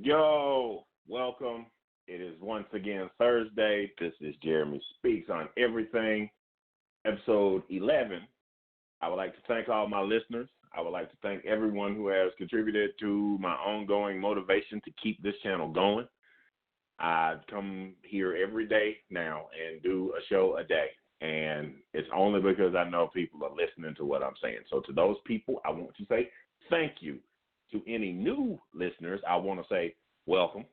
Yo, welcome. It is once again Thursday. This is Jeremy Speaks on Everything, episode 11. I would like to thank all my listeners. I would like to thank everyone who has contributed to my ongoing motivation to keep this channel going. I come here every day now and do a show a day, and it's only because I know people are listening to what I'm saying. So to those people, I want to say thank you. To any new listeners, I want to say welcome.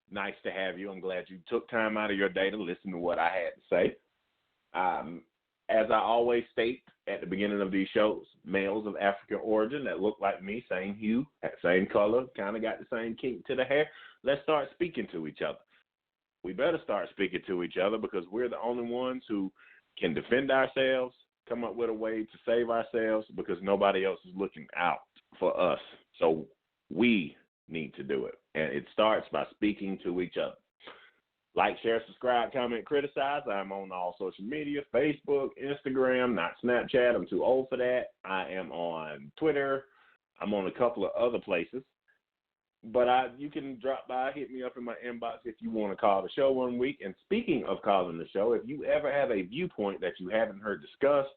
Nice to have you. I'm glad you took time out of your day to listen to what I had to say. As I always state at the beginning of these shows, males of African origin that look like me, same hue, same color, kind of got the same kink to the hair, let's start speaking to each other. We better start speaking to each other because we're the only ones who can defend ourselves, come up with a way to save ourselves because nobody else is looking out for us. So we need to do it. And it starts by speaking to each other. Like, share, subscribe, comment, criticize. I'm on all social media, Facebook, Instagram, not Snapchat. I'm too old for that. I am on Twitter. I'm on a couple of other places. But you can drop by, hit me up in my inbox if you want to call the show one week. And speaking of calling the show, if you ever have a viewpoint that you haven't heard discussed,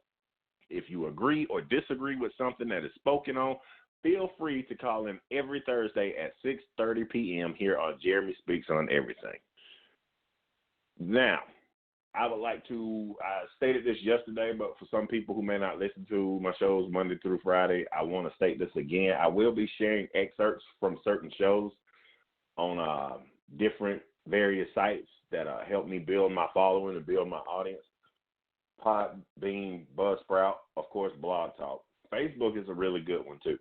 if you agree or disagree with something that is spoken on, feel free to call in every Thursday at 6:30 p.m. here on Jeremy Speaks on Everything. Now, I would like to, I stated this yesterday, but for some people who may not listen to my shows Monday through Friday, I want to state this again. I will be sharing excerpts from certain shows on different various sites that help me build my following and build my audience. Podbean, Buzzsprout, of course, Blog Talk. Facebook is a really good one, too.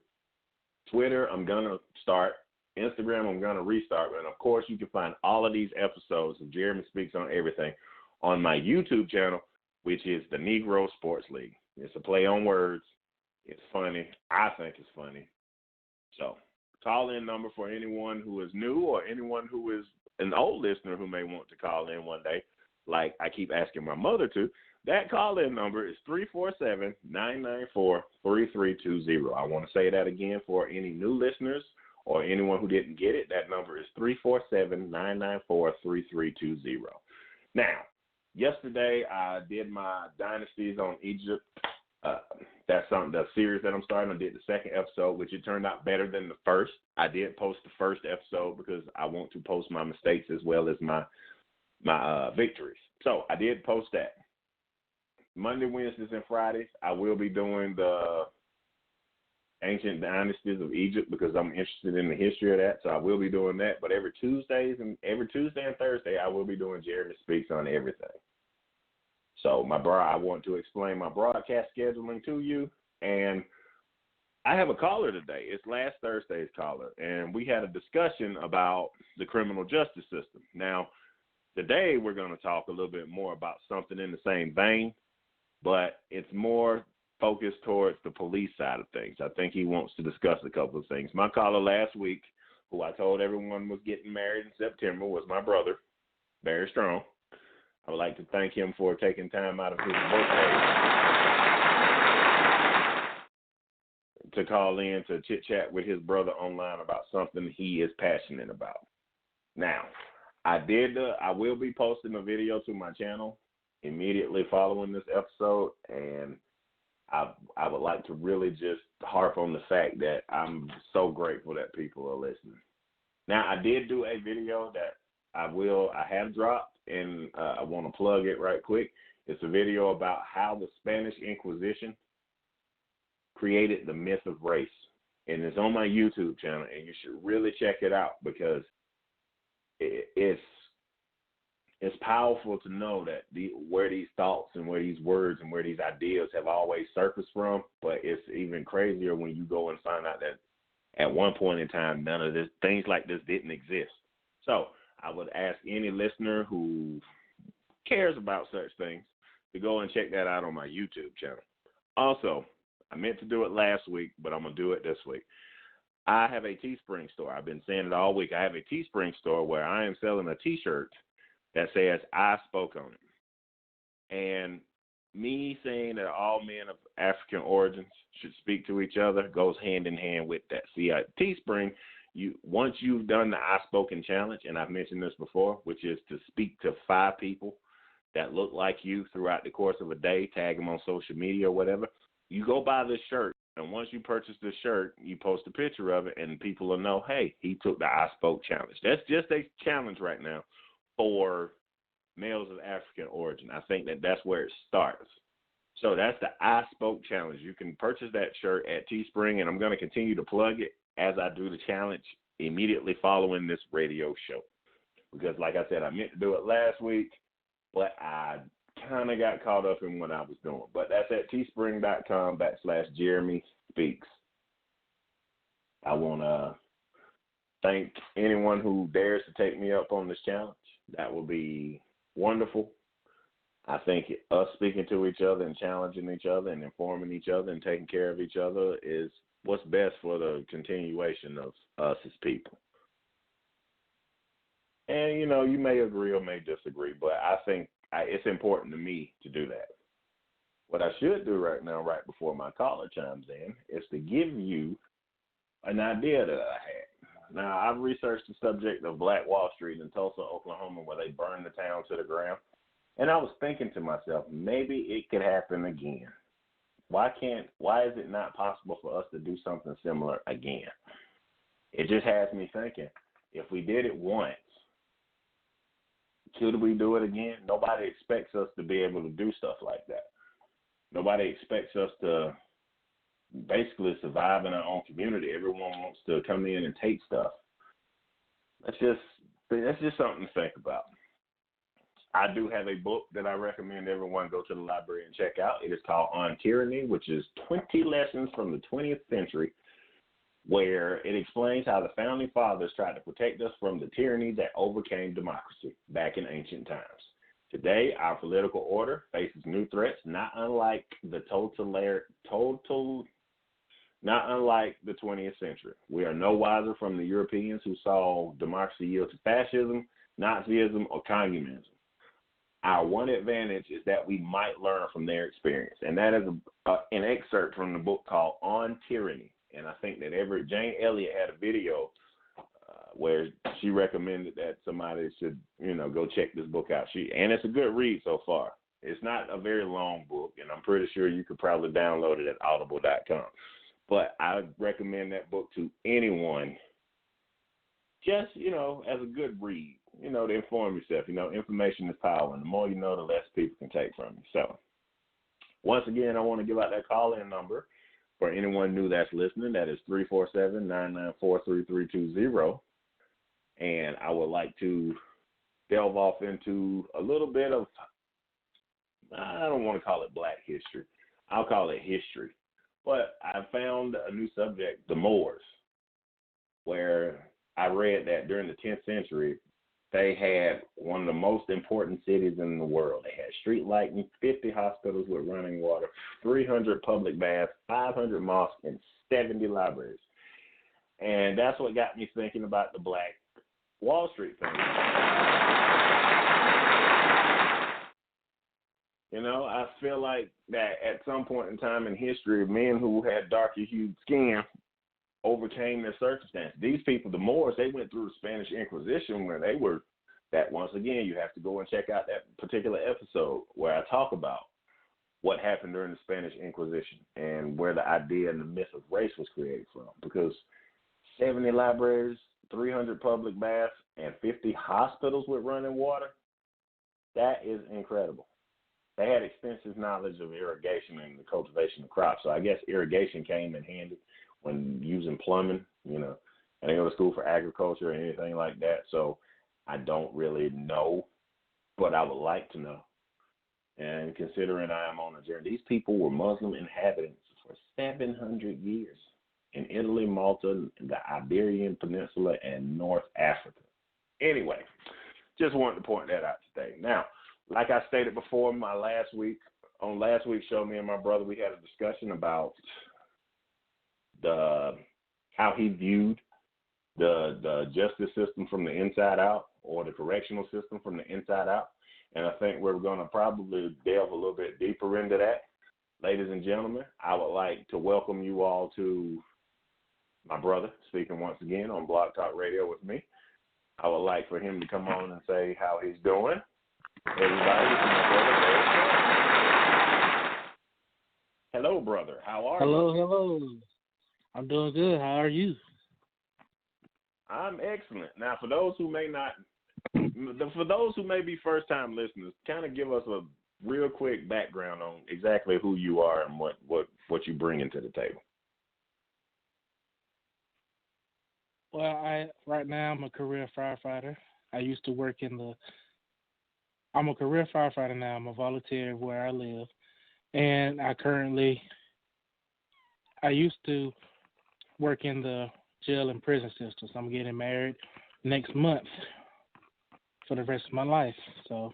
Twitter, I'm going to start. Instagram, I'm going to restart. And, of course, you can find all of these episodes of Jeremy Speaks on Everything on my YouTube channel, which is the Negro Sports League. It's a play on words. It's funny. I think it's funny. So, call-in number for anyone who is new or anyone who is an old listener who may want to call in one day, like I keep asking my mother to. That call-in number is 347-994-3320. I want to say that again for any new listeners or anyone who didn't get it. That number is 347-994-3320. Now, yesterday I did my Dynasties on Egypt. That's the series that I'm starting. I did the second episode, which it turned out better than the first. I did post the first episode because I want to post my mistakes as well as my victories. So I did post that. Monday, Wednesdays, and Fridays, I will be doing the ancient dynasties of Egypt because I'm interested in the history of that. So I will be doing that. But every Tuesday and Thursday, I will be doing Jeremy Speaks on Everything. So I want to explain my broadcast scheduling to you. And I have a caller today. It's last Thursday's caller. And we had a discussion about the criminal justice system. Now, today we're going to talk a little bit more about something in the same vein, but it's more focused towards the police side of things. I think he wants to discuss a couple of things. My caller last week, who I told everyone was getting married in September, was my brother, Barry Strong. I would like to thank him for taking time out of his birthday to call in to chit-chat with his brother online about something he is passionate about. Now, I will be posting a video to my channel immediately following this episode, and I would like to really just harp on the fact that I'm so grateful that people are listening. Now, I did do a video that I have dropped, and I want to plug it right quick. It's a video about how the Spanish Inquisition created the myth of race, and it's on my YouTube channel, and you should really check it out because it's powerful to know that where these thoughts and where these words and where these ideas have always surfaced from, but it's even crazier when you go and find out that at one point in time, none of this, things like this didn't exist. So I would ask any listener who cares about such things to go and check that out on my YouTube channel. Also, I meant to do it last week, but I'm going to do it this week. I have a Teespring store. I've been saying it all week. I have a Teespring store where I am selling a T-shirt that says I spoke on it. And me saying that all men of African origins should speak to each other goes hand in hand with that. See, at Teespring, once you've done the I Spoken challenge, and I've mentioned this before, which is to speak to 5 people that look like you throughout the course of a day, tag them on social media or whatever, you go buy this shirt. And once you purchase this shirt, you post a picture of it, and people will know, hey, he took the I Spoke challenge. That's just a challenge right now for males of African origin. I think that's where it starts. So that's the I Spoke challenge. You can purchase that shirt at Teespring, and I'm going to continue to plug it as I do the challenge immediately following this radio show. Because, like I said, I meant to do it last week, but I kind of got caught up in what I was doing. But that's at teespring.com/Jeremy Speaks. I want to thank anyone who dares to take me up on this challenge. That will be wonderful. I think us speaking to each other and challenging each other and informing each other and taking care of each other is what's best for the continuation of us as people. And, you may agree or may disagree, but I think it's important to me to do that. What I should do right now, right before my caller chimes in, is to give you an idea that I had. Now, I've researched the subject of Black Wall Street in Tulsa, Oklahoma, where they burned the town to the ground. And I was thinking to myself, maybe it could happen again. Why is it not possible for us to do something similar again? It just has me thinking, if we did it once, could we do it again? Nobody expects us to be able to do stuff like that. Nobody expects us to basically survive in our own community. Everyone wants to come in and take stuff. That's just something to think about. I do have a book that I recommend everyone go to the library and check out. It is called On Tyranny, which is 20 lessons from the 20th century, where it explains how the founding fathers tried to protect us from the tyranny that overcame democracy back in ancient times. Today, our political order faces new threats, not unlike the 20th century. We are no wiser from the Europeans who saw democracy yield to fascism, Nazism, or communism. Our one advantage is that we might learn from their experience, and that is an excerpt from the book called On Tyranny. And I think that Jane Elliott had a video where she recommended that somebody should, go check this book out. And it's a good read so far. It's not a very long book, and I'm pretty sure you could probably download it at audible.com. But I recommend that book to anyone just, as a good read, to inform yourself. Information is power, and the more you know, the less people can take from you. So, once again, I want to give out that call-in number for anyone new that's listening. That is 347-994-3320. And I would like to delve off into a little bit of, I don't want to call it Black history. I'll call it history. But I found a new subject, the Moors, where I read that during the 10th century, they had one of the most important cities in the world. They had street lighting, 50 hospitals with running water, 300 public baths, 500 mosques, and 70 libraries. And that's what got me thinking about the Black Wall Street thing. I feel like that at some point in time in history, men who had darker hued skin overcame their circumstances. These people, the Moors, they went through the Spanish Inquisition where they were, that once again, you have to go and check out that particular episode where I talk about what happened during the Spanish Inquisition and where the idea and the myth of race was created from. Because 70 libraries, 300 public baths, and 50 hospitals with running water, that is incredible. They had extensive knowledge of irrigation and the cultivation of crops. So I guess irrigation came in handy when using plumbing, I didn't go to school for agriculture or anything like that. So I don't really know, but I would like to know. And considering I am on a journey, these people were Muslim inhabitants for 700 years in Italy, Malta, the Iberian Peninsula, and North Africa. Anyway, just wanted to point that out today. Now, like I stated before, on last week's show, me and my brother, we had a discussion about how he viewed the justice system from the inside out, or the correctional system from the inside out. And I think we're going to probably delve a little bit deeper into that. Ladies and gentlemen, I would like to welcome you all to my brother, speaking once again on Blog Talk Radio with me. I would like for him to come on and say how he's doing. Everybody, this is my brother. Hello, brother. How are you? Hello. I'm doing good. How are you? I'm excellent. Now, for those who may be first-time listeners, kind of give us a real quick background on exactly who you are and what you bring into the table. Well, right now I'm a career firefighter. I'm a career firefighter now. I'm a volunteer where I live, and I used to work in the jail and prison systems. I'm getting married next month for the rest of my life. So.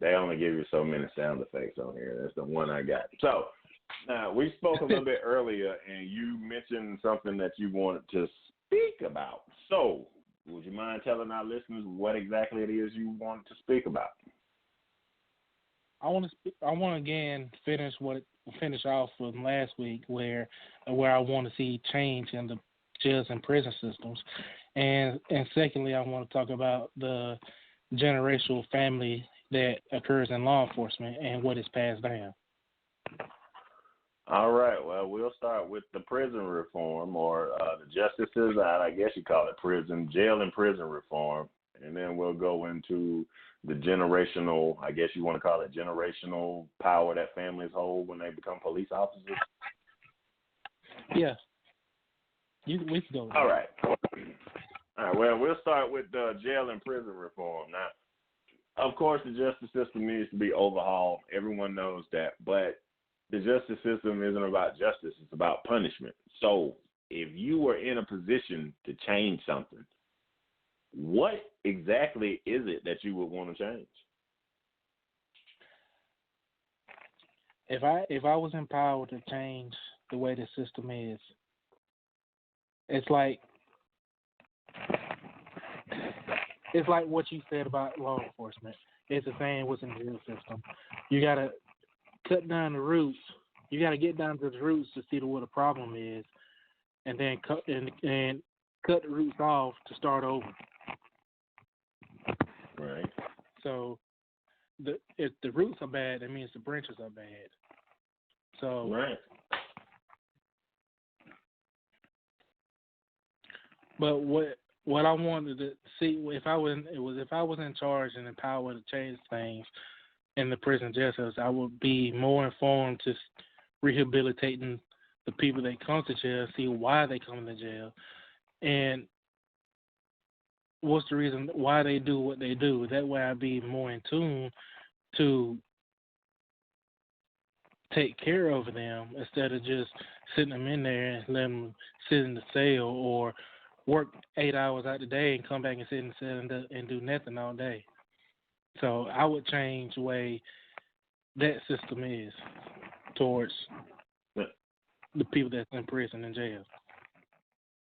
They only give you so many sound effects on here. That's the one I got. So, we spoke a little bit earlier, and you mentioned something that you wanted to speak about. So, would you mind telling our listeners what exactly it is you wanted to speak about? I want to again finish off from last week where I want to see change in the jails and prison systems, and secondly, I want to talk about the generational family that occurs in law enforcement and what is passed down. All right. Well, we'll start with the prison reform, or the justices. I guess you call it jail and prison reform, and then we'll go into the generational. I guess you want to call it generational power that families hold when they become police officers. Yeah. We can go. All right. All right. Well, we'll start with jail and prison reform. Now, of course, the justice system needs to be overhauled. Everyone knows that, but the justice system isn't about justice. It's about punishment. So if you were in a position to change something, what exactly is it that you would want to change? If I was empowered to change the way the system is, it's like what you said about law enforcement. It's the same with the jail system. You gotta cut down the roots. You got to get down to the roots to see what the problem is, and then cut the roots off to start over. Right. So, if the roots are bad, that means the branches are bad. So, right. But what I wanted to see if I was in charge and empowered to change things in the prison jail cells, I would be more informed to rehabilitating the people that come to jail, see why they come to jail, and what's the reason why they do what they do. That way I'd be more in tune to take care of them instead of just sitting them in there and letting them sit in the cell or work 8 hours out the day and come back and sit in the cell and do nothing all day. So I would change the way that system is towards the people that's in prison and jail.